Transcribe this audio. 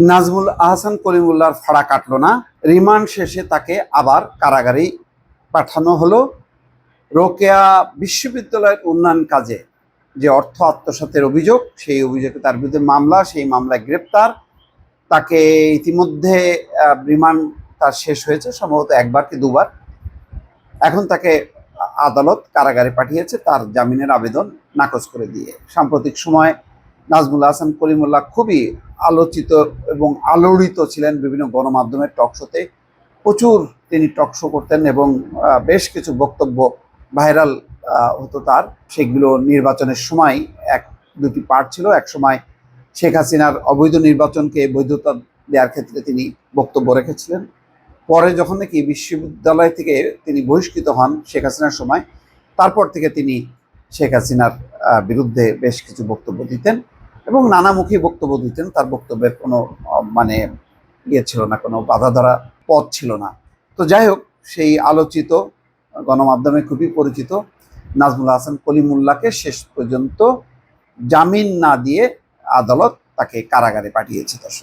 নাজমুল আহসান কলিমুল্লাহর ফাড়া কাটলো না। রিমান্ড শেষে তাকে আবার কারাগারেই পাঠানো হলো। রোকেয়া বিশ্ববিদ্যালয়ের উন্নয়ন কাজে যে অর্থ আত্মসাতের অভিযোগ, সেই অভিযোগে তার বিরুদ্ধে মামলা, সেই মামলায় গ্রেপ্তার। তাকে ইতিমধ্যে রিমান্ড তার শেষ হয়েছে, সম্ভবত একবার কি দুবার। এখন তাকে আদালত কারাগারে পাঠিয়েছে তার জামিনের আবেদন নাকচ করে দিয়ে। সাম্প্রতিক সময় নাজমুল আহসান কলিমুল্লাহ খুবই আলোচিত এবং আলোড়িত ছিলেন বিভিন্ন গণমাধ্যমের টকশোতে। প্রচুর তিনি টকশো করতেন এবং বেশ কিছু বক্তব্য ভাইরাল হতো তার। সেগুলো নির্বাচনের সময় এক দুটি পার্ট ছিল। এক সময় শেখ হাসিনার অবৈধ নির্বাচনকে বৈধতা দেওয়ার ক্ষেত্রে তিনি বক্তব্য রেখেছিলেন। পরে যখন নাকি বিশ্ববিদ্যালয় থেকে তিনি বহিষ্কৃত হন শেখ হাসিনার সময়, তারপর থেকে তিনি শেখ হাসিনার বিরুদ্ধে বেশ কিছু বক্তব্য দিতেন এবং নানামুখী বক্তব্য দিতেন। তার বক্তব্যের কোনো মানে ছিল না, কোনো বাধা ধরা পথ ছিল না। তো যাই হোক, সেই আলোচিত, গণমাধ্যমে খুবই পরিচিত নাজমুল আহসান কলিমুল্লাহকে শেষ পর্যন্ত জামিন না দিয়ে আদালত তাকে কারাগারে পাঠিয়েছে। দর্শক।